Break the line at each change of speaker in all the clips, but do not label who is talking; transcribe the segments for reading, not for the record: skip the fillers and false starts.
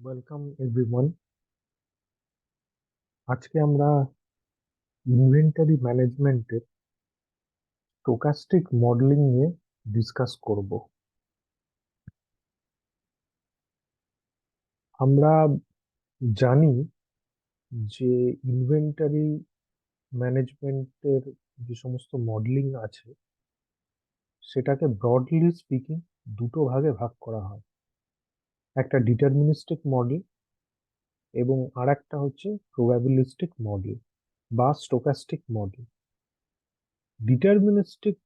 Welcome everyone. আজকে আমরা inventory ম্যানেজমেন্টের স্টোকাস্টিক মডেলিং নিয়ে ডিসকাস করব। আমরা জানি যে ইনভেন্টরি ম্যানেজমেন্টের যে সমস্ত মডেলিং আছে সেটাকে ব্রডলি স্পিকিং দুটো ভাগে ভাগ করা হয়। একটা ডিটারমিনিস্টিক মডেল এবং আরেকটা হচ্ছে প্রবাবিলিস্টিক মডেল বা স্টোকাস্টিক মডেল। ডিটারমিনিস্টিক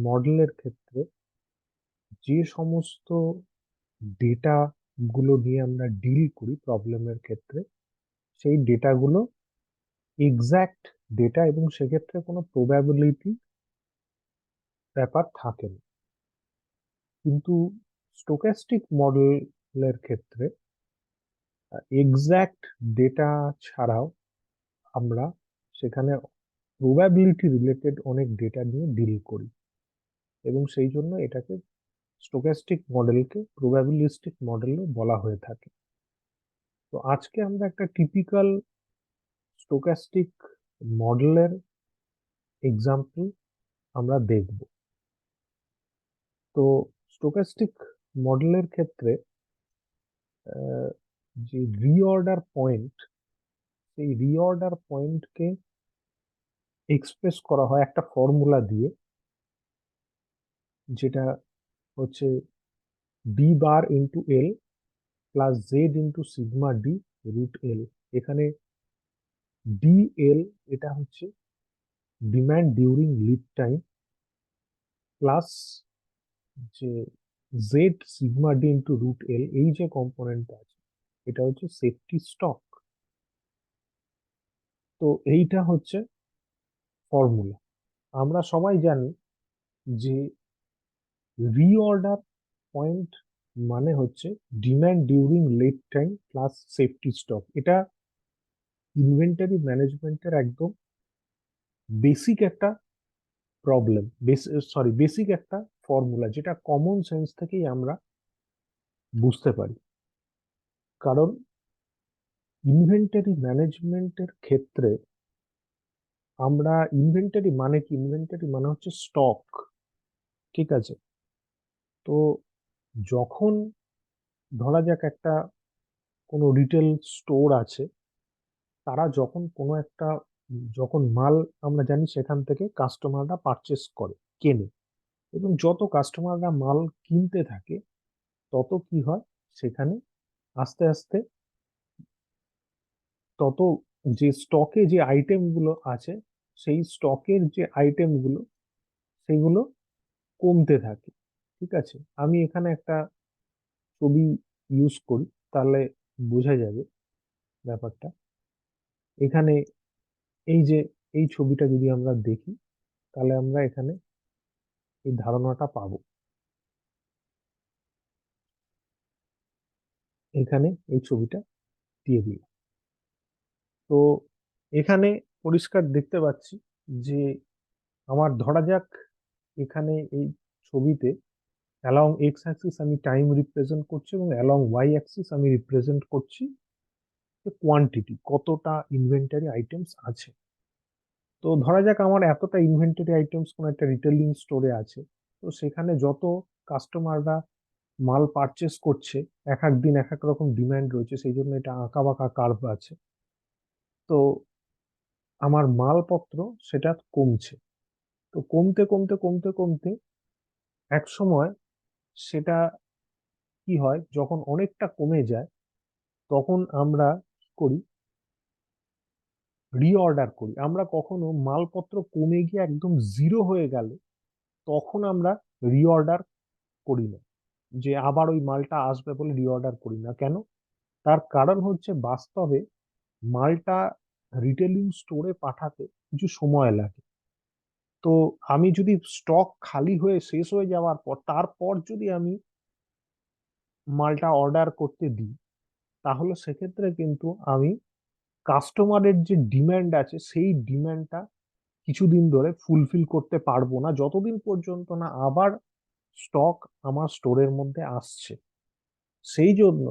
মডেলের ক্ষেত্রে যে সমস্ত ডেটা গুলো নিয়ে আমরা ডিল করি প্রবলেমের ক্ষেত্রে, সেই ডেটাগুলো এক্সাক্ট ডেটা এবং সেক্ষেত্রে কোনো প্রবাবিলিটি ব্যাপার থাকে না। কিন্তু স্টোক্যাস্টিক মডেলের ক্ষেত্রে এক্সাক্ট ডেটা ছাড়াও আমরা সেখানে প্রবাবিলিটি রিলেটেড অনেক ডেটা নিয়ে ডিল করি এবং সেই জন্য এটাকে স্টোক্যাস্টিক মডেলকে প্রবাবিলিস্টিক মডেলও বলা হয়ে থাকে। তো আজকে আমরা একটা টিপিক্যাল স্টোক্যাস্টিক মডেলের এক্সাম্পল আমরা দেখব। তো স্টোক্যাস্টিক মডেলের ক্ষেত্রে আহ, যে রিঅর্ডার পয়েন্ট, সেই রিঅর্ডার পয়েন্টকে এক্সপ্রেস করা হয় একটা ফর্মুলা দিয়ে, যেটা হচ্ছে D bar into L plus Z into sigma D root L. এখানে ডি এল এটা হচ্ছে demand during lead time, plus যে Z sigma D into root L, এই যে কম্পোনেন্টটা আছে এটা হচ্ছে সেফটি স্টক। তো এইটা হচ্ছে ফর্মুলা। আমরা সবাই জানি যে রিঅর্ডার পয়েন্ট মানে হচ্ছে demand during lead time plus safety stock. এটা ইনভেন্টরি ম্যানেজমেন্টের একদম বেসিক একটা প্রবলেম, বেসিক একটা ফর্মুলা, যেটা কমন সেন্স থেকেই আমরা বুঝতে পারি। কারণ ইনভেন্টরি ম্যানেজমেন্টের ক্ষেত্রে আমরা ইনভেন্টরি মানে কি, ইনভেন্টরি মানে হচ্ছে স্টক, ঠিক আছে? তো যখন ধরা যাক একটা কোনো রিটেল স্টোর আছে, তারা যখন কোনো একটা যখন মাল, আমরা জানি সেখান থেকে কাস্টমাররা পারচেস করে, কেনে, এবং যত কাস্টমাররা মাল কিনতে থাকে তত কি হয়, সেখানে আস্তে আস্তে তত যে স্টকে যে আইটেম গুলো আছে, সেই স্টকের যে আইটেম গুলো সেগুলো কমতে থাকে, ঠিক আছে? আমি এখানে একটা ছবি ইউজ করি, তাহলে বোঝা যাবে ব্যাপারটা। এখানে এই যে এই ছবিটা যদি আমরা দেখি, তাহলে আমরা এখানে এই ধারণাটা পাবো। এখানে এই ছবিটা দিয়ে দিই। তো এখানে পরিষ্কার দেখতে পাচ্ছি যে আমার ধরা যাক এখানে এই ছবিতে অ্যালং এক্স অ্যাক্সিস আমি টাইম রিপ্রেজেন্ট করছি এবং অ্যালং ওয়াই অ্যাক্সিস আমি রিপ্রেজেন্ট করছি কোয়ান্টিটি, কতটা ইনভেন্টারি আইটেমস আছে। তো ধরা যাক আমার এতটা ইনভেন্টরি আইটেমস কোনো একটা রিটেলিং স্টোরে আছে। তো সেখানে যত কাস্টমাররা মাল পারচেস করছে, এক এক দিন এক এক রকম ডিমান্ড রয়েছে, সেই জন্য এটা আঁকা বাঁকা কার্ভ আছে। তো আমার মালপত্র সেটা কমছে। তো কমতে কমতে কমতে কমতে এক সময় সেটা কি হয়, যখন অনেকটা কমে যায় তখন আমরা কি করি, রিঅর্ডার করি। আমরা কখনো মালপত্র কমে গিয়ে একদম জিরো হয়ে গেলে তখন আমরা রিঅর্ডার করি না, যে আবার ওই মালটা আসবে বলে রিঅর্ডার করি না। কেন? তার কারণ হচ্ছে বাস্তবে মালটা রিটেলিং স্টোরে পাঠাতে কিছু সময় লাগে। তো আমি যদি স্টক খালি হয়ে শেষ হয়ে যাওয়ার পর তারপর যদি আমি মালটা অর্ডার করতে দিই, তাহলে সেক্ষেত্রে কিন্তু আমি কাস্টমারের যে ডিমান্ড আছে সেই ডিমান্ডটা কিছুদিন ধরে ফুলফিল করতে পারবো না, যতদিন পর্যন্ত না আবার স্টক আমার স্টোরের মধ্যে আসছে। সেই জন্য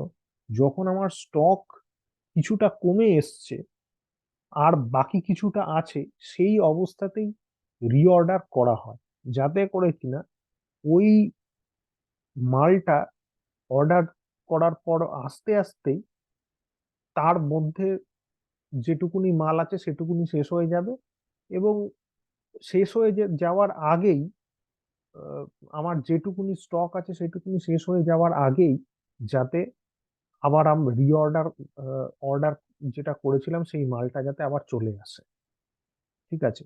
যখন আমার স্টক কিছুটা কমে এসছে আর বাকি কিছুটা আছে, সেই অবস্থাতেই রিঅর্ডার করা হয়, যাতে করে কিনা ওই মালটা অর্ডার করার পর আস্তে আস্তে তার মধ্যে যেটুকুনি মাল আছে সেটুকুনি শেষ হয়ে যাবে, এবং শেষ হয়ে যাওয়ার আগেই আহ, আমার যেটুকুনি স্টক আছে সেটুকুনি শেষ হয়ে যাওয়ার আগেই যাতে আবার আমি রিঅর্ডার অর্ডার যেটা করেছিলাম সেই মালটা যাতে আবার চলে আসে। ঠিক আছে,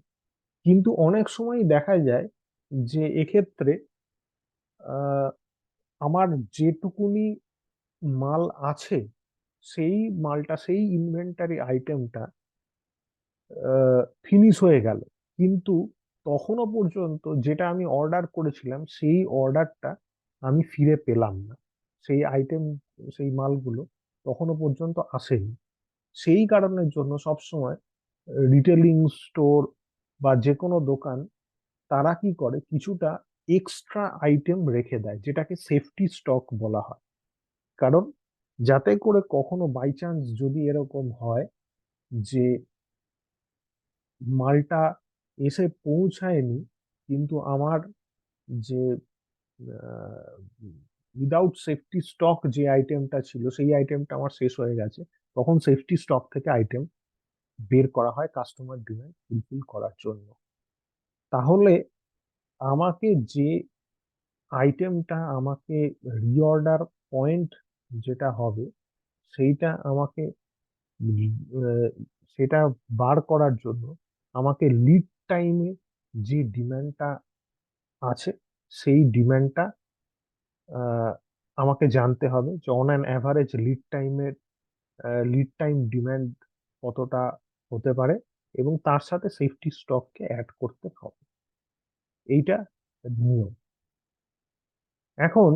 কিন্তু অনেক সময় দেখা যায় যে এক্ষেত্রে আহ, আমার যেটুকুনি মাল আছে সেই মালটা, সেই ইনভেন্টারি আইটেমটা ফিনিশ হয়ে গেল, কিন্তু তখনও পর্যন্ত যেটা আমি অর্ডার করেছিলাম সেই অর্ডারটা আমি ফিরে পেলাম না, সেই আইটেম, সেই মালগুলো তখনও পর্যন্ত আসেনি। সেই কারণের জন্য সবসময় রিটেলিং স্টোর বা যে কোনো দোকান তারা কি করে, কিছুটা এক্সট্রা আইটেম রেখে দেয়, যেটাকে সেফটি স্টক বলা হয়। কারণ যাতে করে কখনো বাই চান্স যদি এরকম হয় যে মালটা এসে পৌঁছায়নি, কিন্তু আমার যে উইদাউট সেফটি স্টক যে আইটেমটা ছিল সেই আইটেমটা আমার শেষ হয়ে গেছে, তখন সেফটি স্টক থেকে আইটেম বের করা হয় কাস্টমার ডিমান্ড ফুলফিল করার জন্য। তাহলে আমাকে যে আইটেমটা আমাকে রিঅর্ডার পয়েন্ট যেটা হবে সেইটা আমাকে আহ, সেটা বার করার জন্য আমাকে লিড টাইমে যে ডিমান্ডটা আছে সেই ডিমান্ডটা আমাকে জানতে হবে যে on an average lead time demand কতটা হতে পারে, এবং তার সাথে সেফটি স্টককে অ্যাড করতে হবে। এইটা নিয়ম। এখন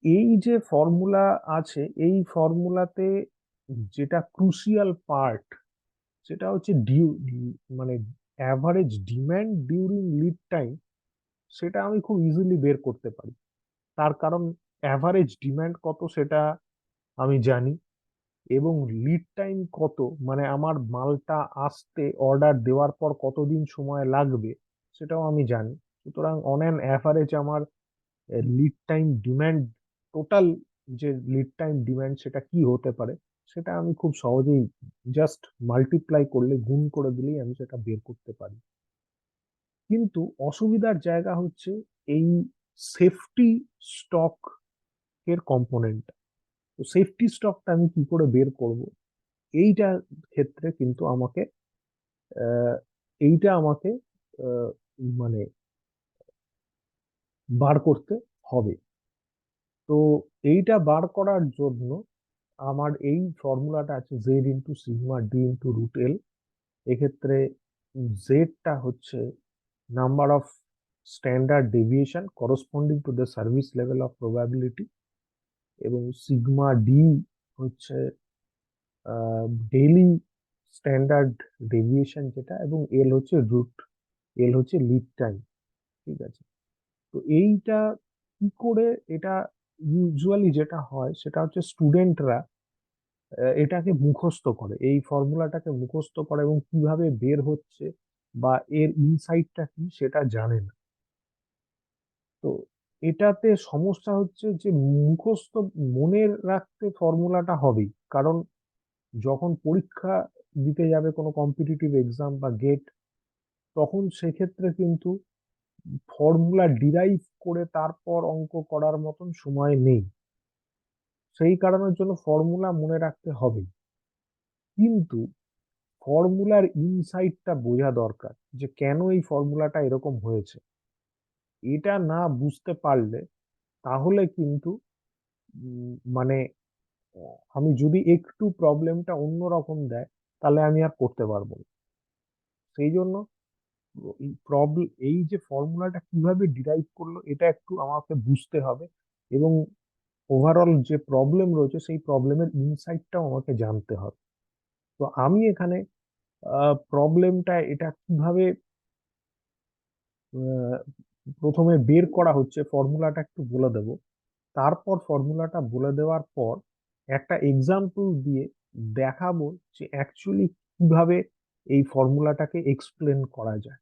এই যে ফর্মুলা আছে, এই ফর্মুলাতে যেটা ক্রুশিয়াল পার্ট সেটা হচ্ছে মানে average demand during lead time, সেটা আমি খুব ইজিলি বের করতে পারি। তার কারণ অ্যাভারেজ ডিমান্ড কত সেটা আমি জানি, এবং লিড টাইম কত, মানে আমার মালটা আসতে অর্ডার দেওয়ার পর কতদিন সময় লাগবে সেটাও আমি জানি। সুতরাং অন অ্যান অ্যাভারেজ আমার লিড টাইম ডিমান্ড, টোটাল যে লিড টাইম ডিমান্ড সেটা কি হতে পারে সেটা আমি খুব সহজেই জাস্ট মাল্টিপ্লাই করলে, গুণ করে দিলেই আমি সেটা বের করতে পারি। কিন্তু অসুবিধার জায়গা হচ্ছে এই সেফটি স্টক এর কম্পোনেন্ট। তো সেফটি স্টকটা আমি কি করে বের করব, এইটা ক্ষেত্রে কিন্তু আমাকে আহ, এইটা আমাকে আহ, মানে বার করতে হবে। তো এইটা বার করার জন্য আমার এই ফর্মুলাটা আছে Z into sigma D into root L. এক্ষেত্রে জেডটা হচ্ছে number of standard deviation corresponding to the service level of probability, এবং সিগমা ডি হচ্ছে ডেইলি স্ট্যান্ডার্ড ডেভিয়েশন যেটা, এবং এল হচ্ছে রুট, এল হচ্ছে লিড টাইম। ঠিক আছে, তো এইটা কি করে, এটা ইউজুয়ালি যেটা হয় সেটা হচ্ছে স্টুডেন্টরা এটাকে মুখস্থ করে, এই ফর্মুলাটাকে মুখস্থ করে, এবং কিভাবে বের হচ্ছে বা এর ইনসাইটটা কি সেটা জানে না। তো এটাতে সমস্যা হচ্ছে যে মুখস্থ মনে রাখতে ফর্মুলাটা হবেই, কারণ যখন পরীক্ষা দিতে যাবে কোনো কম্পিটিটিভ এক্সাম বা গেট, তখন সেক্ষেত্রে কিন্তু ফর্মুলা ডিরাইভ করে তারপর অঙ্ক করার মতন সময় নেই। সেই কারণের জন্য ফর্মুলা মনে রাখতে হবে, কিন্তু ফর্মুলার ইনসাইটটা বোঝা দরকার যে কেন এই ফর্মুলাটা এরকম হয়েছে। এটা না বুঝতে পারলে তাহলে কিন্তু মানে আমি যদি একটু প্রবলেমটা অন্যরকম দেয় তাহলে আমি আর করতে পারবো না। সেই জন্য এই প্রবলেম, এই যে ফর্মুলাটা কিভাবে ডিরাইভ করলো এটা একটু আমাকে বুঝতে হবে, এবং ওভারঅল যে প্রবলেম রয়েছে সেই প্রবলেমের ইনসাইটটাও আমাকে জানতে হবে। তো আমি এখানে প্রবলেমটা এটা কিভাবে আহ, প্রথমে বের করা হচ্ছে ফর্মুলাটা একটু বলে দেব। তারপর ফর্মুলাটা বলে দেওয়ার পর একটা এক্সাম্পল দিয়ে দেখাবো যে অ্যাকচুয়ালি কিভাবে এই ফর্মুলাটাকে এক্সপ্লেন করা যায়,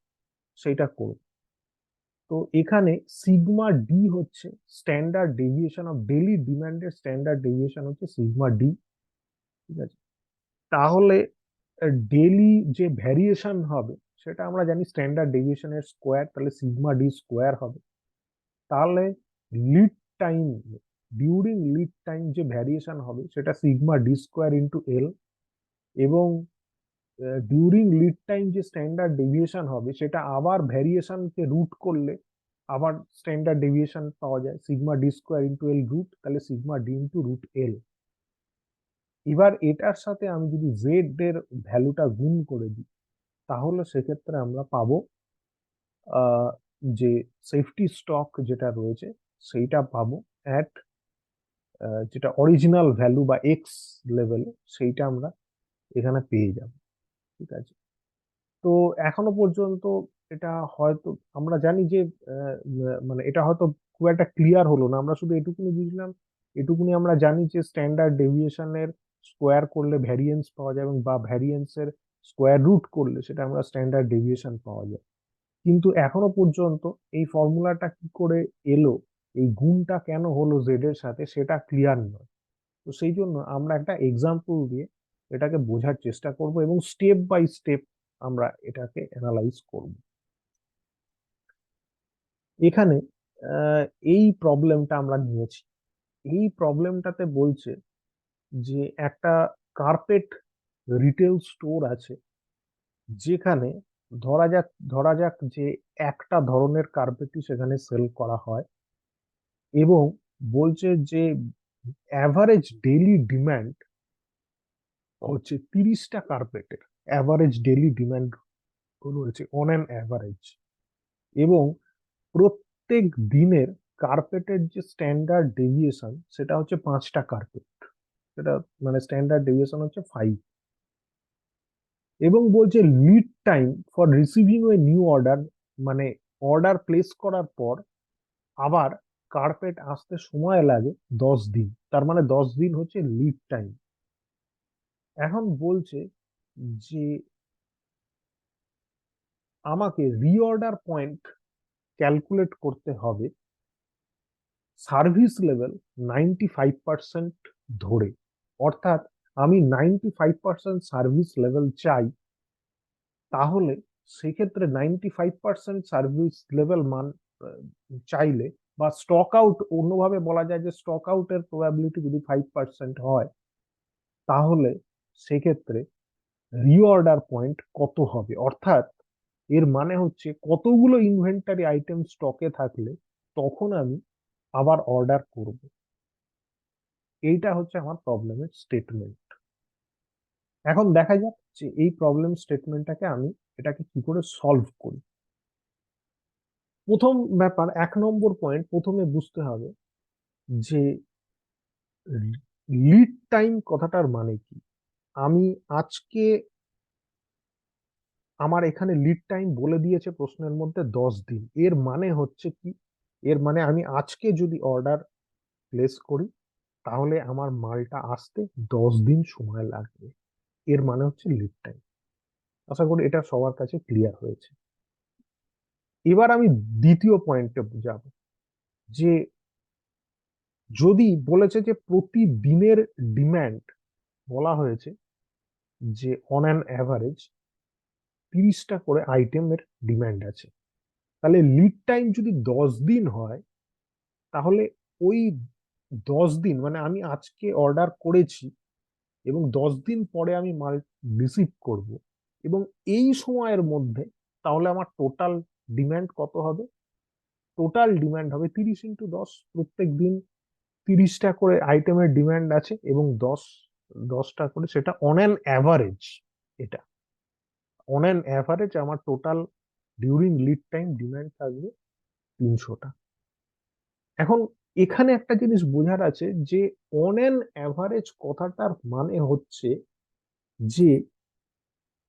সেটা করব। তো এখানে সিগমা ডি হচ্ছে স্ট্যান্ডার্ড ডেভিয়েশন অফ ডেইলি ডিমান্ডের স্ট্যান্ডার্ড ডেভিয়েশন হচ্ছে সিগমা ডি। ঠিক আছে, তাহলে ডেইলি যে ভ্যারিয়েশন হবে সেটা আমরা জানি স্ট্যান্ডার্ড ডেভিয়েশনের স্কোয়ার, তাহলে সিগমা ডি স্কোয়ার হবে। তাহলে lead time, during lead time যে ভ্যারিয়েশন হবে সেটা সিগমা ডি স্কোয়ার ইন্টু এল, এবং ডিউরিং লিড টাইম যে স্ট্যান্ডার্ড ডেভিয়েশন হবে সেটা আবার ভ্যারিয়েশনকে রুট করলে আবার স্ট্যান্ডার্ড ডেভিয়েশন পাওয়া যায় sigma D square into L root, তাহলে sigma D into root L. এবার এটার সাথে আমি যদি জেড এর ভ্যালুটা গুণ করে দিই তাহলে সেক্ষেত্রে আমরা পাবো আহ, যে সেফটি স্টক যেটা রয়েছে সেইটা পাবো অ্যাট যেটা অরিজিনাল ভ্যালু বা এক্স লেভেলে, সেইটা আমরা এখানে পেয়ে যাব। ঠিক আছে, তো এখনো পর্যন্ত এটা হয়তো আমরা জানি যে মানে এটা হয়তো খুব একটা ক্লিয়ার হলো না, আমরা শুধু এটুকুনি বুঝলাম, এটুকুনি আমরা জানি যে স্ট্যান্ডার্ড ডেভিয়েশনের স্কোয়ার করলে ভ্যারিয়েন্স পাওয়া যায় এবং বা ভ্যারিয়েন্সের স্কোয়ার রুট করলে সেটা আমরা স্ট্যান্ডার্ড ডেভিয়েশন পাওয়া যায়। কিন্তু এখনো পর্যন্ত এই ফর্মুলাটা কি করে এলো, এই গুণটা কেন হলো জেড এর সাথে, সেটা ক্লিয়ার নয়। তো সেই জন্য আমরা একটা এক্সাম্পল দিয়ে এটাকে বোঝার চেষ্টা করব এবং স্টেপ বাই স্টেপ আমরা এটাকে অ্যানালাইজ করব। এখানে আহ, এই প্রবলেমটা আমরা নিয়েছি। এই প্রবলেমটাতে বলছে যে একটা কার্পেট রিটেল স্টোর আছে, যেখানে ধরা যাক যে একটা ধরনের কার্পেটই সেখানে সেল করা হয়, এবং বলছে যে অ্যাভারেজ ডেইলি ডিমান্ড হচ্ছে 30টা কার্পেটের অ্যাভারেজ ডেইলি ডিমান্ড রয়েছে অন অ্যান অ্যাভারেজ, এবং প্রত্যেক দিনের কার্পেটের যে স্ট্যান্ডার্ড ডেভিয়েশন সেটা হচ্ছে 5টা কার্পেট, সেটা মানে স্ট্যান্ডার্ড ডেভিয়েশন হচ্ছে 5। এবং বলছে lead time for receiving a new order, মানে অর্ডার প্লেস করার পর আবার কার্পেট আসতে সময় লাগে 10 দিন, তার মানে 10 দিন হচ্ছে লিড টাইম। এখন বলছে যে আমাকে রিঅর্ডার পয়েন্ট ক্যালকুলেট করতে হবে সার্ভিস লেভেল 95% ধরে, অর্থাৎ আমি 95% সার্ভিস লেভেল চাই। তাহলে সেক্ষেত্রে 95% সার্ভিস লেভেল মান আহ, চাইলে বা স্টক আউট, অন্যভাবে বলা যায় যে স্টক আউটের প্রবাবিলিটি যদি 5% হয়, তাহলে সেক্ষেত্রে রিঅর্ডার পয়েন্ট কত হবে, অর্থাৎ এর মানে হচ্ছে কতগুলো ইনভেন্টারি আইটেম স্টকে থাকলে তখন আমি আবার অর্ডার করব। এইটা হচ্ছে আমার প্রবলেমের স্টেটমেন্ট। এখন দেখা যাক যে এই প্রবলেম স্টেটমেন্টটাকে আমি এটাকে কি করে সলভ করি। প্রথম ব্যাপার, 1 নম্বর পয়েন্ট, প্রথমে বুঝতে হবে যে লিড টাইম কথাটার মানে কি। আমি আজকে, আমার এখানে লিড টাইম বলে দিয়েছে প্রশ্নের মধ্যে 10 দিন, এর মানে হচ্ছে কি, এর মানে আমি আজকে যদি অর্ডার প্লেস করি তাহলে আমার মালটা আসতে 10 দিন সময় লাগবে, এর মানে হচ্ছে লিড টাইম। আশা করি এটা সবার কাছে ক্লিয়ার হয়েছে। এবার আমি দ্বিতীয় পয়েন্টে যাব, যে যদি বলেছে যে প্রতিদিনের ডিমান্ড, বলা হয়েছে যে অন অ্যান অ্যাভারেজ 30টা করে আইটেমের ডিমান্ড আছে, তাহলে লিড টাইম যদি 10 দিন হয়, তাহলে ওই 10 দিন মানে আমি আজকে অর্ডার করেছি এবং 10 দিন পরে আমি মাল রিসিভ করব, এবং এই সময়ের মধ্যে তাহলে আমার টোটাল ডিমান্ড কত হবে, টোটাল ডিমান্ড হবে 30 × 10, প্রত্যেক দিন 30টা করে আইটেমের ডিমান্ড আছে এবং 10টা করে, সেটা অন অ্যান অ্যাভারেজ। এটা অন অ্যান অ্যাভারেজ আমার total during lead time demand থাকবে 300টা। এখন এখানে একটা জিনিস বোঝার আছে যে অন অ্যান অ্যাভারেজ কথাটার মানে হচ্ছে যে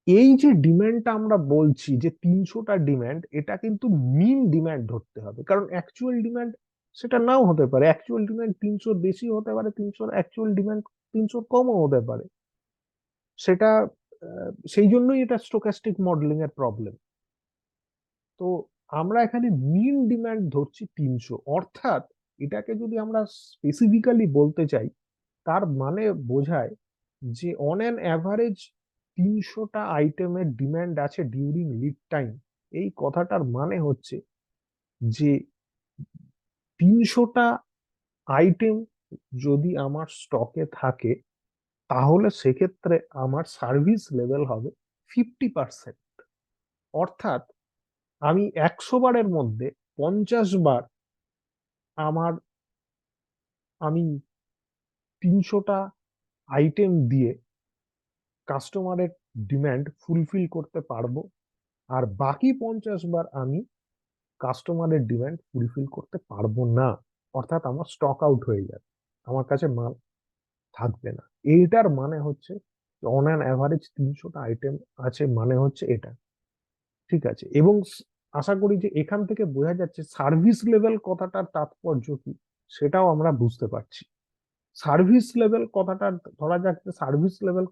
এই যে ডিমান্ডটা আমরা বলছি যে 300টা ডিমান্ড, এটা কিন্তু মিন ডিমান্ড ধরতে হবে, কারণ অ্যাকচুয়াল ডিমান্ড সেটা নাও হতে পারে, অ্যাকচুয়াল ডিমান্ড 300 বেশি হতে পারে, 300 অ্যাকচুয়াল ডিমান্ড 300 কমও হতে পারে। সেটা সেই জন্যই এটা স্টোকাস্টিক মডেলিং এর প্রবলেম। তো আমরা এখানে মিন ডিমান্ড ধরছি 300, অর্থাৎ এটাকে যদি আমরা স্পেসিফিক্যালি বলতে চাই, তার মানে বোঝায় যে অন অ্যান অ্যাভারেজ 300টা আইটেমের ডিমান্ড আছে ডিউরিং লিড টাইম। এই কথাটার মানে হচ্ছে যে 300টা আইটেম যদি আমার স্টকে থাকে, তাহলে সেক্ষেত্রে আমার সার্ভিস লেভেল হবে 50%। অর্থাৎ আমি 100 বারের মধ্যে 50 বার আমার আমি 300টা আইটেম দিয়ে কাস্টমারের ডিমান্ড ফুলফিল করতে পারবো, আর বাকি 50 বার আমি কাস্টমারের ডিমান্ড ফুলফিল করতে পারবো না। অর্থাৎ আমার স্টক আউট হয়ে যাবে, আমার কাছে মাল থাকবে না। এইটার মানে হচ্ছে অন অ্যান অ্যাভারেজ 300টা আইটেম আছে, মানে হচ্ছে এটা। ঠিক আছে, এবং আশা করি যে এখান থেকে বোঝা যাচ্ছে সার্ভিস লেভেল কথাটার তাৎপর্য কি, সেটাও আমরা বুঝতে পারছি। সার্ভিস লেভেল কথাটা, ধরা যাক যে সার্ভিস লেভেল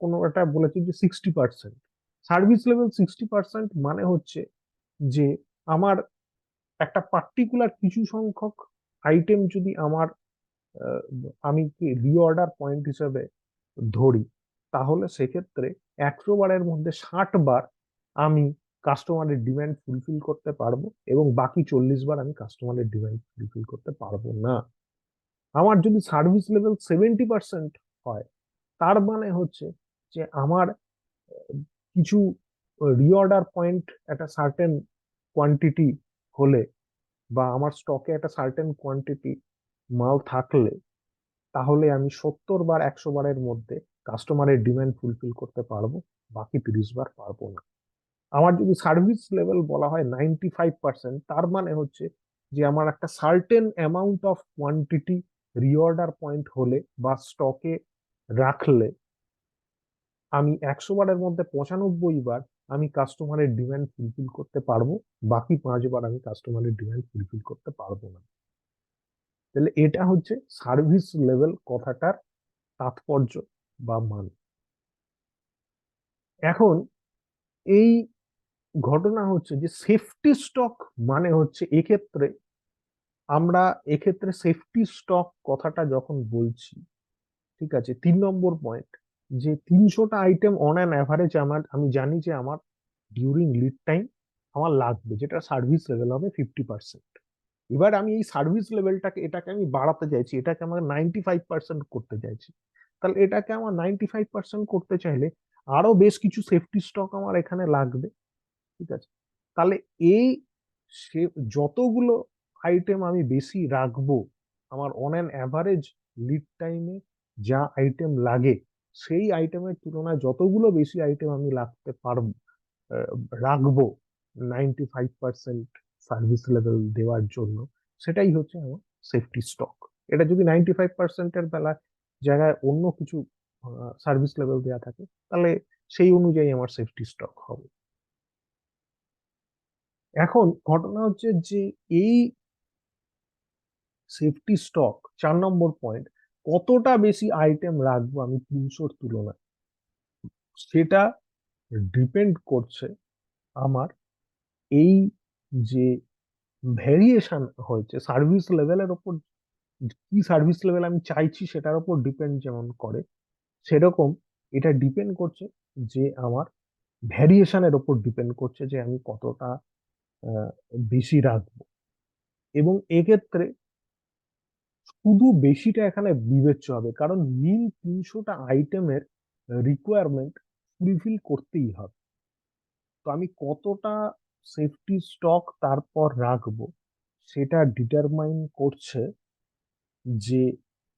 কোনো একটা বলেছে যে 60%। সার্ভিস লেভেল 60% মানে হচ্ছে যে আমার একটা পার্টিকুলার কিছু সংখ্যক আইটেম যদি আমার আহ, আমি কি রিঅর্ডার পয়েন্ট হিসেবে ধরি, তাহলে সেক্ষেত্রে 100 বারের মধ্যে 60 বার আমি কাস্টমারের ডিমান্ড ফুলফিল করতে পারবো, এবং বাকি 40 বার আমি কাস্টমারের ডিমান্ড ফুলফিল করতে পারবো না। আমার যদি সার্ভিস লেভেল 70% হয়, তার মানে হচ্ছে যে আমার কিছু রিঅর্ডার পয়েন্ট একটা সার্টেন কোয়ান্টিটি হলে, বা আমার স্টকে একটা সার্টেন কোয়ান্টিটি মাল থাকলে, তাহলে আমি 70 বার 100 বারের মধ্যে কাস্টমারের ডিমান্ড ফুলফিল করতে পারবো, বাকি 30 বার পারবো না। আমার যদি সার্ভিস লেভেল বলা হয় 95%, তার মানে হচ্ছে যে আমার একটা certain amount of quantity reorder point হলে বা স্টকে রাখলে, আমি 100 বারের মধ্যে 95 বার আমি কাস্টমারের ডিমান্ড ফুলফিল করতে পারবো, বাকি 5 বার আমি কাস্টমারের ডিমান্ড ফুলফিল করতে পারবো না। তাহলে এটা হচ্ছে সার্ভিস লেভেল কথাটার তাৎপর্য বা মান। এখন এই ঘটনা হচ্ছে যে সেফটি স্টক মানে হচ্ছে এক্ষেত্রে, আমরা এক্ষেত্রে সেফটি স্টক কথাটা যখন বলছি, ঠিক আছে, 3 নম্বর পয়েন্ট, যে 300টা আইটেম অন অ্যান অ্যাভারেজ আমার, আমি জানি যে আমার ডিউরিং লিড টাইম আমার লাগবে, যেটা সার্ভিস লেভেল হবে 50%। এবার আমি এই সার্ভিস লেভেলটাকে, এটাকে আমি বাড়াতে চাইছি, এটাকে আমার 95% করতে চাইছি। তাহলে এটাকে আমার 95% করতে চাইলে আরো বেশ কিছু সেফটি স্টক আমার এখানে লাগবে। ঠিক আছে, তাহলে এই সে যতগুলো আইটেম আমি বেশি রাখবো, আমার অন অ্যান অ্যাভারেজ লিড টাইমে যা আইটেম লাগে, সেই আইটেমের তুলনায় যতগুলো বেশি আইটেম আমি রাখতে পারবো, আহ, রাখবো 95% সার্ভিস লেভেল দেওয়ার জন্য, সেটাই হচ্ছে আমার সেফটি স্টক। এটা যদি 95%-এর বেলা জায়গায় অন্য কিছু সার্ভিস লেভেল দেওয়া থাকে, তাহলে সেই অনুযায়ী আমার সেফটি স্টক হবে। এখন ঘটনা হচ্ছে যে এই সেফটি স্টক, 4 নম্বর পয়েন্ট, কতটা বেশি আইটেম রাখবো আমি 300-র তুলনায়, সেটা ডিপেন্ড করছে আমার এই যে ভেরিয়েশন হয়েছে সার্ভিস লেভেলের ওপর। কি সার্ভিস লেভেল আমি চাইছি সেটার উপর ডিপেন্ড যেমন করে, সেরকম এটা ডিপেন্ড করছে যে আমার ভ্যারিয়েশনের ওপর ডিপেন্ড করছে যে আমি কতটা আহ, বেশি রাখবো। এবং এক্ষেত্রে শুধু বেশিটা এখানে বিবেচ্য হবে, কারণ মিন 300টা আইটেমের রিকোয়ারমেন্ট ফুলফিল করতেই হবে। তো আমি কতটা সেফটি স্টক তারপর রাখবো, সেটা ডিটারমাইন করছে যে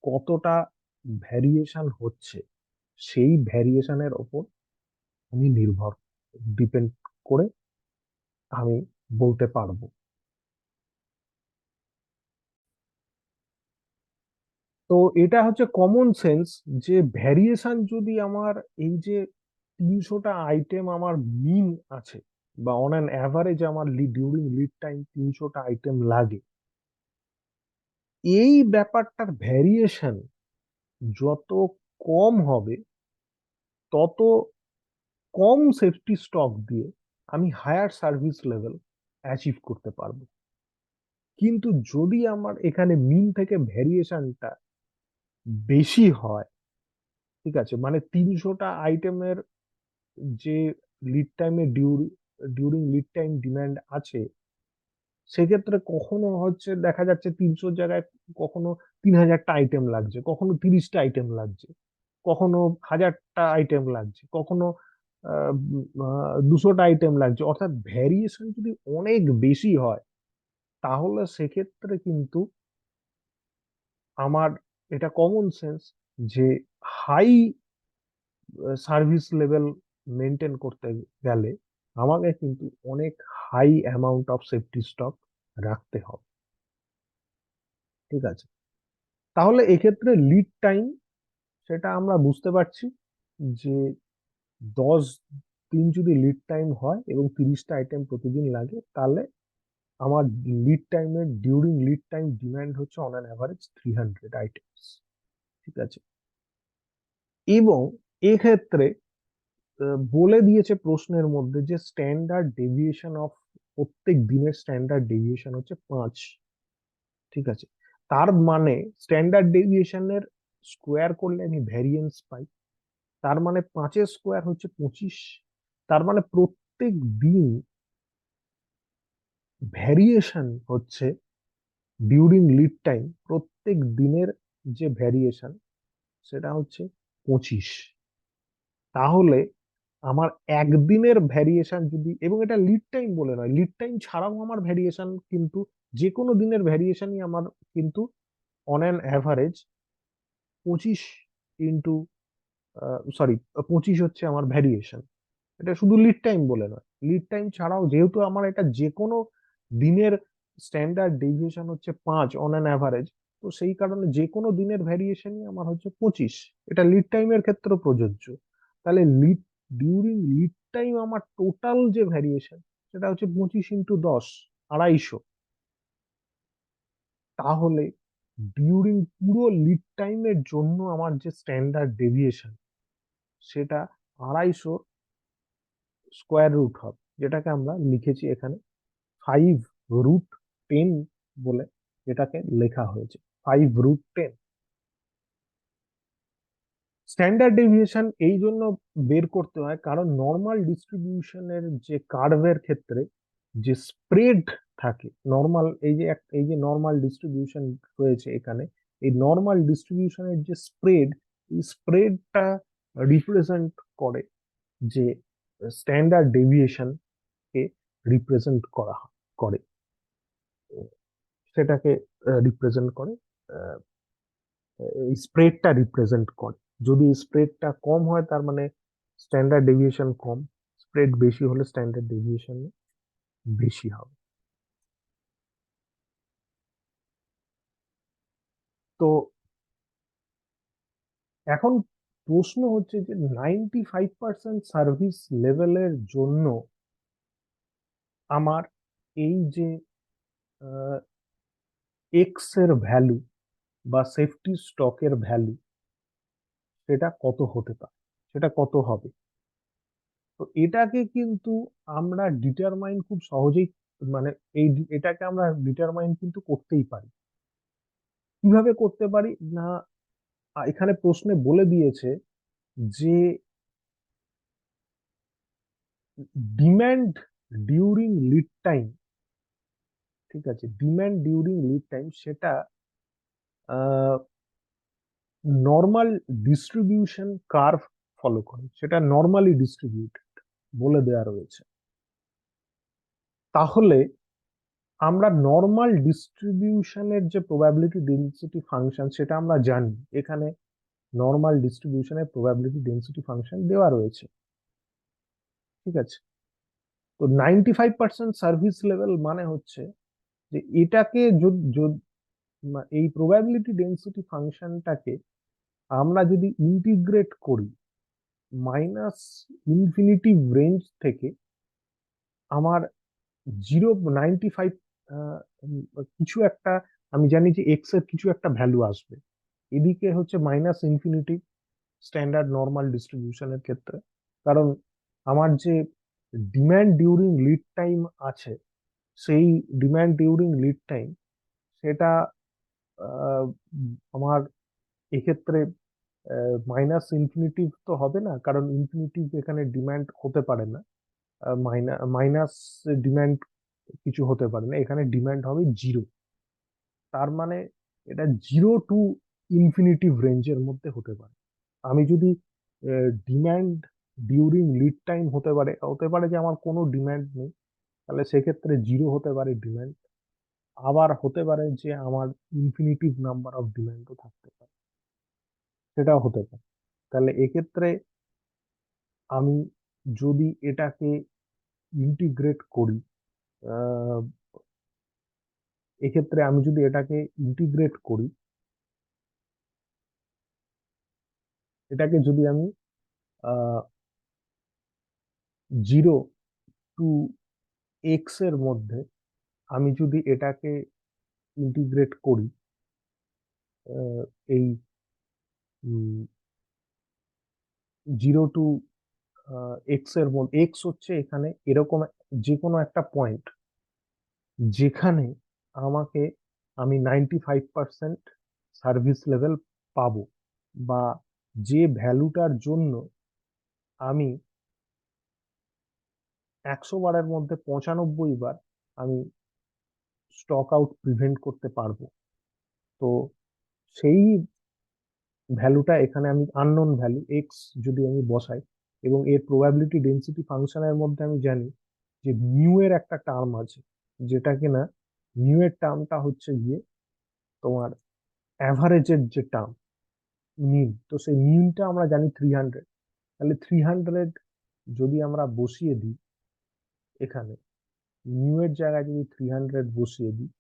কতটা ভ্যারিয়েশন হচ্ছে, সেই ভ্যারিয়েশনের ওপর আমি নির্ভর, ডিপেন্ড করে আমি বলতে পারবো। তো এটা হচ্ছে কমন সেন্স, যে ভ্যারিয়েশন যদি আমার, এই যে 300টা আইটেম আমার মিন আছে, বা অন অ্যান অ্যাভারেজ আমার ডিউরিং লিড টাইম 300টা আইটেম লাগে, এই ব্যাপারটার ভ্যারিয়েশন যত কম হবে, তত কম সেফটি স্টক দিয়ে আমি হায়ার সার্ভিস লেভেল অ্যাচিভ করতে পারবো। কিন্তু যদি আমার এখানে মিন থেকে ভ্যারিয়েশনটা বেশি হয়, ঠিক আছে, মানে 300টা আইটেমের যে লিড টাইমে ডিউরিং লিড টাইম ডিমান্ড আছে, সেক্ষেত্রে কখনো হচ্ছে দেখা যাচ্ছে 300 জায়গায় কখনো 3000টা আইটেম লাগছে, কখনো 30টা আইটেম লাগছে, কখনো 1000টা আইটেম লাগছে, কখনো 200টা আইটেম লাগছে। অর্থাৎ ভ্যারিয়েশন যদি অনেক বেশি হয়, তাহলে সেক্ষেত্রে কিন্তু আমার এটা কমন সেন্স যে হাই সার্ভিস লেভেল মেনটেন করতে গেলে আমাকে কিন্তু অনেক high amount of safety stock রাখতে হবে। ঠিক আছে, তাহলে এক্ষেত্রে লিড টাইম, সেটা আমরা বুঝতে পারছি যে 10 দিন যদি লিড টাইম হয় এবং 30টা আইটেম প্রতিদিন লাগে, তাহলে আমার লিড টাইমের ডিউরিং লিড টাইম ডিমান্ড হচ্ছে অন অ্যান অ্যাভারেজ 300 আইটেমস। ঠিক আছে, এবং এক্ষেত্রে বলে দিয়েছে প্রশ্নের মধ্যে যে স্ট্যান্ডার্ড ডেভিয়েশন অফ প্রত্যেক দিনের স্ট্যান্ডার্ড ডেভিয়েশন হচ্ছে 5। ঠিক আছে, তার মানে স্ট্যান্ডার্ড ডেভিয়েশনের স্কোয়ার করলে আমি ভ্যারিয়েন্স পাই, তার মানে 5-এর স্কোয়ার হচ্ছে 25। তার মানে প্রত্যেক দিন ভ্যারিয়েশন হচ্ছে ডিউরিং লিড টাইম, প্রত্যেক দিনের যে ভ্যারিয়েশন সেটা হচ্ছে 25। তাহলে আমার একদিনের ভ্যারিয়েশন যদি, এবং এটা লিড টাইম বলে নয়, লিড টাইম ছাড়াও আমার ভ্যারিয়েশন কিন্তু যে কোনো দিনের ভ্যারিয়েশনই আমার কিন্তু on an average 25 into, sorry, 25 হচ্ছে আমার ভ্যারিয়েশন। এটা শুধু লিড টাইম বলে নয়, লিড টাইম ছাড়াও যেহেতু আমার এটা যে কোনো দিনের স্ট্যান্ডার্ড ডেভিয়েশন হচ্ছে 5 অন অ্যান অ্যাভারেজ, তো সেই কারণে যে কোনো দিনের ভ্যারিয়েশনই আমার হচ্ছে 25। এটা লিড টাইমের ক্ষেত্রে প্রযোজ্য। তাহলে ডিউরিং লিড টাইম আমার টোটাল যে ভ্যারিয়েশন সেটা হচ্ছে 25 × 10, 250। তাহলে ডিউরিং পুরো লিড টাইমের জন্য আমার যে স্ট্যান্ডার্ড ডেভিয়েশন সেটা 250 স্কোয়ার রুট হবে, যেটাকে আমরা লিখেছি এখানে 5√10 বলে এটাকে লেখা হয়েছে, 5√10। স্ট্যান্ডার্ড ডেভিয়েশন এই জন্য বের করতে হয় কারণ নর্মাল ডিস্ট্রিবিউশনের যে কার্ভের ক্ষেত্রে যে স্প্রেড থাকে, নর্মাল এই যে নর্মাল ডিস্ট্রিবিউশন রয়েছে এখানে, এই নর্মাল ডিস্ট্রিবিউশনের যে স্প্রেড, এই স্প্রেডটা রিপ্রেজেন্ট করে যে স্ট্যান্ডার্ড ডেভিয়েশন কে রিপ্রেজেন্ট করে, সেটাকে রিপ্রেজেন্ট করে, এই স্প্রেডটা রিপ্রেজেন্ট করে। যদি স্প্রেডটা কম হয় তার মানে স্ট্যান্ডার্ড ডেভিয়েশন কম, স্প্রেড বেশি হলে স্ট্যান্ডার্ড ডেভিয়েশন বেশি হবে। তো এখন প্রশ্ন হচ্ছে যে 95% সার্ভিস লেভেলের জন্য আমার এই যে এক্স এর ভ্যালু বা সেফটি স্টকের ভ্যালু সেটা কত হতে পারে, সেটা কত হবে। তো এটাকে কিন্তু আমরা ডিটারমাইন খুব সহজেই, মানে এই এটাকে আমরা ডিটারমাইন কিন্তু করতেই পারি। কিভাবে করতে পারি না, এখানে প্রশ্নে বলে দিয়েছে যে ডিম্যান্ড ডিউরিং লিড টাইম, ঠিক আছে, ডিম্যান্ড ডিউরিং লিড টাইম সেটা নর্মাল ডিস্ট্রিবিউশন কার্ভ ফলো করে, সেটা নর্মালি ডিস্ট্রিবিউটেড বলে দেওয়া রয়েছে। তাহলে আমরা নর্মাল ডিস্ট্রিবিউশনের যে প্রবাবিলিটি ডেন্সিটি ফাংশন সেটা আমরা জানি, এখানে নর্মাল ডিস্ট্রিবিউশনের প্রবাবিলিটি ডেন্সিটি ফাংশন দেওয়া রয়েছে। ঠিক আছে, তো 95% সার্ভিস লেভেল মানে হচ্ছে যে এটাকে এই প্রবাবিলিটি ডেন্সিটি ফাংশনটাকে আমরা যদি ইন্টিগ্রেট করি মাইনাস ইনফিনিটি রেঞ্জ থেকে, আমার 0.95 কিছু একটা আমি জানি যে এক্স এর কিছু একটা ভ্যালু আসবে। এদিকে হচ্ছে মাইনাস ইনফিনিটি স্ট্যান্ডার্ড নর্মাল ডিস্ট্রিবিউশনের ক্ষেত্রে, কারণ আমার যে ডিমান্ড ডিউরিং লিড টাইম আছে, সেই ডিমান্ড ডিউরিং লিড টাইম সেটা আহ, আমার এক্ষেত্রে মাইনাস ইনফিনিটিভ তো হবে না, কারণ ইনফিনিটিভ এখানে ডিমান্ড হতে পারে না। মাইনাস ডিমান্ড কিছু হতে পারে না, এখানে ডিমান্ড হবে জিরো। তার মানে এটা জিরো টু ইনফিনিটিভ রেঞ্জের মধ্যে হতে পারে। আমি যদি ডিমান্ড ডিউরিং লিড টাইম হতে পারে যে আমার কোনো ডিমান্ড নেই, তাহলে সেক্ষেত্রে জিরো হতে পারে ডিমান্ড। আবার হতে পারে যে আমার ইনফিনিটিভ নাম্বার অফ ডিমান্ডও থাকতে পারে, সেটাও হতে পারে। তাহলে এক্ষেত্রে আমি যদি এটাকে ইন্টিগ্রেট করি, আহ, এক্ষেত্রে আমি যদি এটাকে ইন্টিগ্রেট করি, এটাকে যদি আমি জিরো টু এক্স এর মধ্যে আমি যদি এটাকে ইন্টিগ্রেট করি, এই জিরো টু এক্স এর মধ্যে, এক্স হচ্ছে এখানে এরকম যে কোনো একটা পয়েন্ট যেখানে আমাকে আমি 95% সার্ভিস লেভেল পাবো, বা যে ভ্যালুটার জন্য আমি 100 বারের মধ্যে 95 বার আমি স্টক আউট প্রিভেন্ট করতে পারবো। তো সেই ভ্যালুটা এখানে আমি আননোন ভ্যালু এক্স যদি আমি বসাই, এবং এর প্রবাবিলিটি ডেন্সিটি ফাংশনের মধ্যে আমি জানি যে মিউ এর একটা টার্ম আছে, যেটা কিনা মিউ এর টার্মটা হচ্ছে গিয়ে তোমার অ্যাভারেজের যে টার্ম মিন, তো সেই মিনটা আমরা জানি 300। তাহলে 300 যদি আমরা বসিয়ে দিই এখানে, মিউ এর জায়গায় যদি 300 বসিয়ে দিই,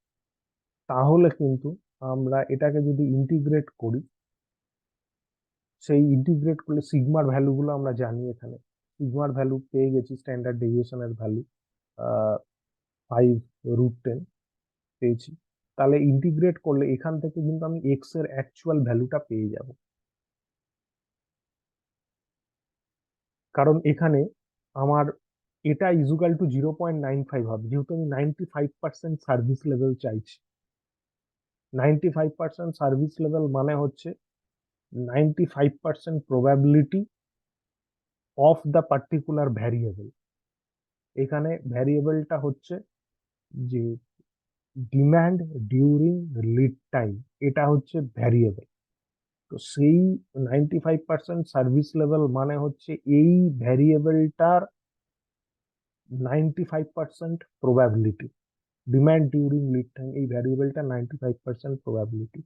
তাহলে কিন্তু আমরা এটাকে যদি ইন্টিগ্রেট করি, সেই ইন্টিগ্রেট করলে সিগমার ভ্যালুগুলো আমরা জানি। এখানে সিগমার ভ্যালু পেয়ে গেছি, স্ট্যান্ডার্ড ডেভিয়েশনের ভ্যালু 5√10 পেয়েছি। তাহলে ইন্টিগ্রেট করলে এখান থেকে কিন্তু আমি এক্স এর অ্যাকচুয়াল ভ্যালুটা পেয়ে যাব, কারণ এখানে আমার এটা ইজুকাল টু 0.95 হবে, যেহেতু আমি 95% সার্ভিস লেভেল চাইছি। 95% সার্ভিস লেভেল মানে হচ্ছে 95% probability of the particular variable. এখানে ভ্যারিয়েবলটা হচ্ছে যে ডিমান্ড ডিউরিং লিড টাইম, এটা হচ্ছে ভ্যারিয়েবল। তো সেই 95% সার্ভিস লেভেল মানে হচ্ছে এই ভ্যারিয়েবলটার 95% probability, demand during lead time এই ভ্যারিয়েবলটা 95% প্রবাবিলিটি।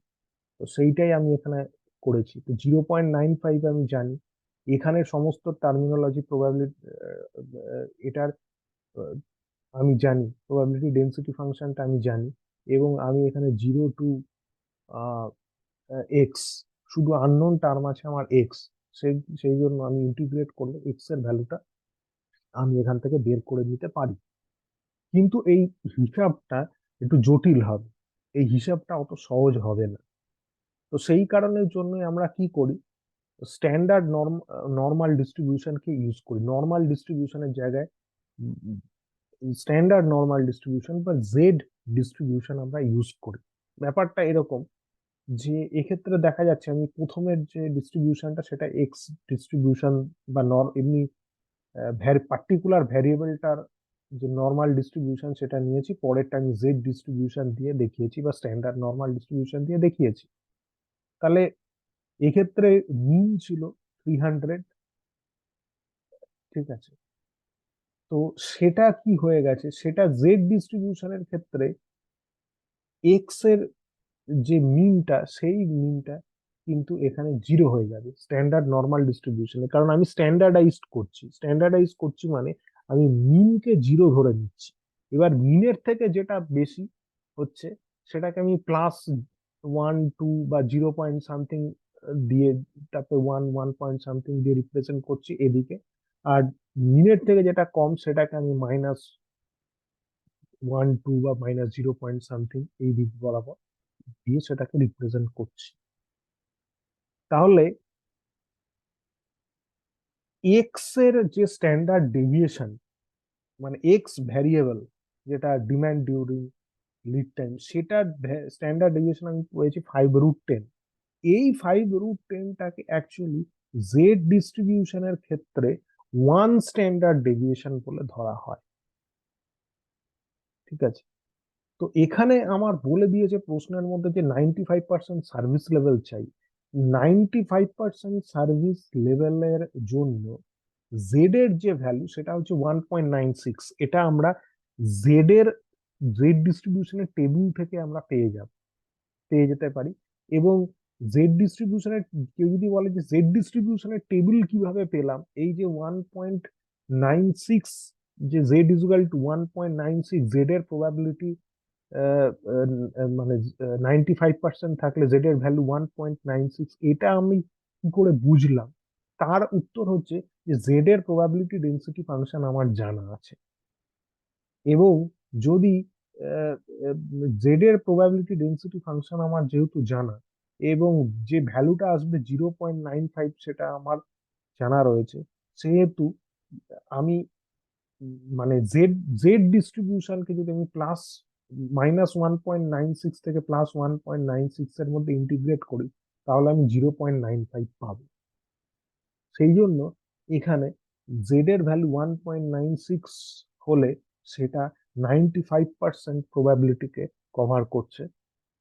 তো সেইটাই আমি এখানে করেছি। তো 0.95 আমি জানি, এখানে সমস্ত টার্মিনোলজি প্রবাবিলিটি এটার আহ, আমি জানি, প্রবাবিলিটি ডেন্সিটি ফাংশনটা আমি জানি, এবং আমি এখানে জিরো টু এক্স, শুধু আননোন টার্ম আছে আমার এক্স, সেই সেই জন্য আমি ইন্টিগ্রেট করলে এক্স এর ভ্যালুটা আমি এখান থেকে বের করে নিতে পারি। কিন্তু এই হিসাবটা একটু জটিল হবে, এই হিসাবটা অত সহজ হবে না। তো সেই কারণের জন্যই আমরা কি করি, স্ট্যান্ডার্ড নর্মাল ডিস্ট্রিবিউশনকে ইউজ করি। নর্মাল ডিস্ট্রিবিউশনের জায়গায় স্ট্যান্ডার্ড নর্মাল ডিস্ট্রিবিউশন বা জেড ডিস্ট্রিবিউশন আমরা ইউজ করি। ব্যাপারটা এরকম যে এক্ষেত্রে দেখা যাচ্ছে আমি প্রথমের যে ডিস্ট্রিবিউশনটা সেটা এক্স ডিস্ট্রিবিউশন বা এমনি পার্টিকুলার ভ্যারিয়েবলটার যে নর্মাল ডিস্ট্রিবিউশন সেটা নিয়েছি, পরেরটা আমি জেড ডিস্ট্রিবিউশন দিয়ে দেখিয়েছি বা স্ট্যান্ডার্ড নর্মাল ডিস্ট্রিবিউশন দিয়ে দেখিয়েছি। তাহলে এক্ষেত্রে মিন ছিল 300, ঠিক আছে। তো সেটা কি হয়ে গেছে, সেটা জেড ডিস্ট্রিবিউশনের ক্ষেত্রে এক্স এর যে মিনটা, সেই মিনটা কিন্তু এখানে জিরো হয়ে যাবে স্ট্যান্ডার্ড নর্মাল ডিস্ট্রিবিউশনে, কারণ আমি স্ট্যান্ডার্ডাইজড করছি মানে আমি মিনকে জিরো ধরে নিচ্ছি। এবার মিনের থেকে যেটা বেশি হচ্ছে সেটাকে আমি প্লাস 1 2 বা 0 পয়েন্ট সামথিং দিয়ে, তারপরে 1 1 পয়েন্ট সামথিং দিয়ে রিপ্রেজেন্ট করছি এদিকে। আর মিনের থেকে যেটা কম সেটাকে আমি -1 2 বা -0 পয়েন্ট সামথিং এই দিক বরাবর দিয়ে সেটাকে রিপ্রেজেন্ট করছি। তাহলে এক্স এর যে স্ট্যান্ডার্ড ডেভিয়েশন, মানে এক্স ভ্যারিয়েবল যেটা ডিমান্ড ডিউরিং লিড টাইম, সেটার স্ট্যান্ডার্ড ডেভিয়েশন আমি পেয়েছি 5√10। এই 5√10টাকে অ্যাকচুয়ালি জেড ডিস্ট্রিবিউশনের ক্ষেত্রে ওয়ান স্ট্যান্ডার্ড ডেভিয়েশন বলে ধরা হয়। ঠিক আছে, তো এখানে আমার বলে দিয়েছে প্রশ্নের মধ্যে যে 95% সার্ভিস লেভেল চাই। 95% সার্ভিস লেভেলের জন্য জেড এর যে ভ্যালু সেটা হচ্ছে 1.96। এটা আমরা জেড এর জেড ডিস্ট্রিবিউশনের টেবিল থেকে আমরা পেয়ে যেতে পারি। এবং জেড ডিস্ট্রিবিউশনের, কেউ যদি বলে যে জেড ডিস্ট্রিবিউশনের টেবিল কিভাবে পেলাম, এই যে 1.96, যে জেড ইজুয়াল টু 1.96, জেড এর প্রবাবিলিটি মানে 95% থাকলে জেড এর ভ্যালু 1.96, এটা আমি কি করে বুঝলাম? তার উত্তর হচ্ছে যে জেড এর প্রবাবিলিটি ডেন্সিটি ফাংশন আমার জানা আছে, এবং যদি জেড এর প্রবাবিলিটি ডেন্সিটি ফাংশন আমার যেহেতু জানা, এবং যে ভ্যালুটা আসবে 0.95 সেটা আমার জানা রয়েছে, সেহেতু আমি মানে জেড জেড ডিস্ট্রিবিউশনকে যদি আমি -1.96 থেকে +1.96 এর মধ্যে ইন্টিগ্রেট করি, তাহলে আমি 0.95 পাবো। সেই জন্য এখানে জেড এর ভ্যালু 1.96 হলে সেটা 95% প্রবাবিলিটিকে কভার করছে,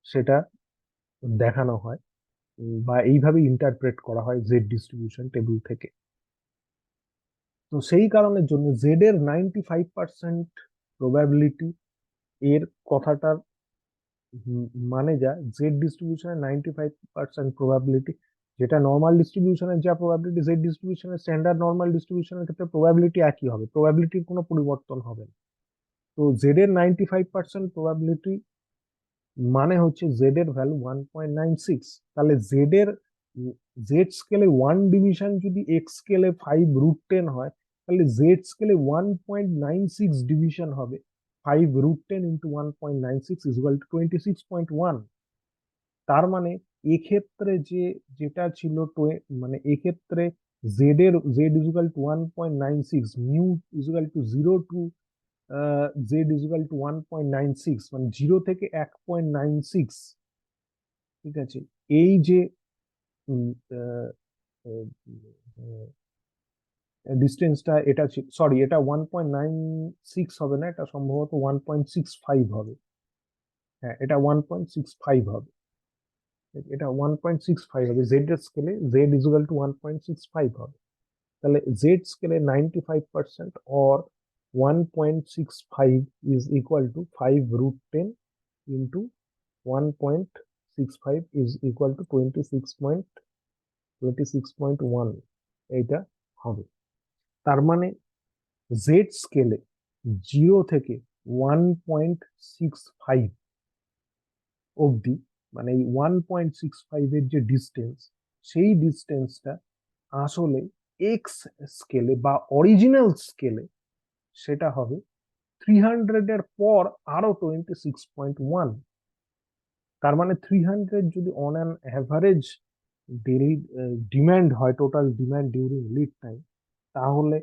সেটা দেখানো হয়, বা এইভাবে ইন্টারপ্রেট করা হয় জেড ডিস্ট্রিবিউশন টেবিল থেকে। তো সেই কারণের জন্য জেড এর 95% প্রবাবিলিটি এর কথাটার মানে যা, জেড ডিস্ট্রিবিউশনের 95% প্রবাবিলিটি, যেটা নর্মাল ডিস্ট্রিবিউশনের যা প্রবাবিলিটি, জেড ডিস্ট্রিবিউশনের স্ট্যান্ডার্ড নর্মাল ডিস্ট্রিবিউশনের ক্ষেত্রে প্রবাবিলিটি একই হবে, প্রবাবিলিটির কোনো পরিবর্তন হবে না। তো জেড এর 95% প্রবাবিলিটি মানে হচ্ছে জেড এর ভ্যালু 1.96। তাহলে জেড স্কেলে 1 ডিভিশন যদি এক্স স্কেলে 5√10 হয়, তাহলে জেড স্কেলে 1.96 ডিভিশন হবে। 5√10 ইন্টু 1.96 ইকুয়াল টু 26.1। তার মানে এক্ষেত্রে যেটা ছিল মানে এক্ষেত্রে Z equal to 1.96, mu equal to 0 to Z equal to 1.96, মানে 0 থেকে 1.96। ঠিক আছে, এই যে ডিস্টেন্সটা, এটা সরি, এটা 1.96 হবে না, এটা সম্ভবত 1.65 হবে। হ্যাঁ, এটা 1.65 হবে, এটা 1.65 হবে জেড এর স্কেলে, জেড ইকুয়াল টু 1.65 হবে। তাহলে জেড স্কেলে 95% or 1.65 is equal to 5√10 into 1.65 is equal to 26.1, এইটা হবে। তার মানে জেড স্কেলে 0 থেকে 1.65 অবধি, মানে এই 1.65 এর যে ডিস্টেন্স, সেই ডিস্টেন্সটা আসলে এক্স স্কেলে বা অরিজিনাল স্কেলে সেটা হবে 300 এর পর আরো 26.1। তার মানে 300 যদি on an average daily demand হয়, total demand during lead time, তাহলে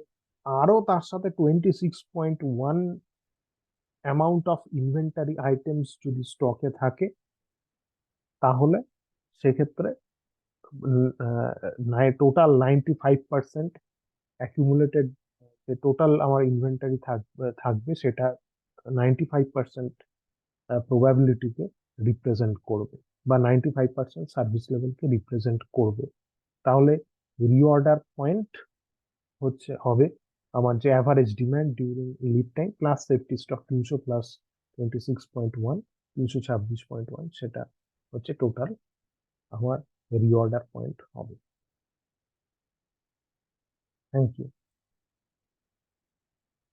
আরো তার সাথে 26.1 অ্যামাউন্ট অফ ইনভেন্টারি আইটেমস যদি স্টকে থাকে, তাহলে সেক্ষেত্রে টোটাল 95% অ্যাকিউমুলেটেড, যে টোটাল আমার ইনভেন্টারি থাকবে সেটা 95% প্রবাবিলিটিকে রিপ্রেজেন্ট করবে, বা 95% সার্ভিস লেভেলকে রিপ্রেজেন্ট করবে। তাহলে রিঅর্ডার পয়েন্ট হবে আমার যে average demand during lead time plus safety stock 300 plus 26.1, 326.1, সেটা হচ্ছে টোটাল আমার রিঅর্ডার পয়েন্ট হবে। Thank you.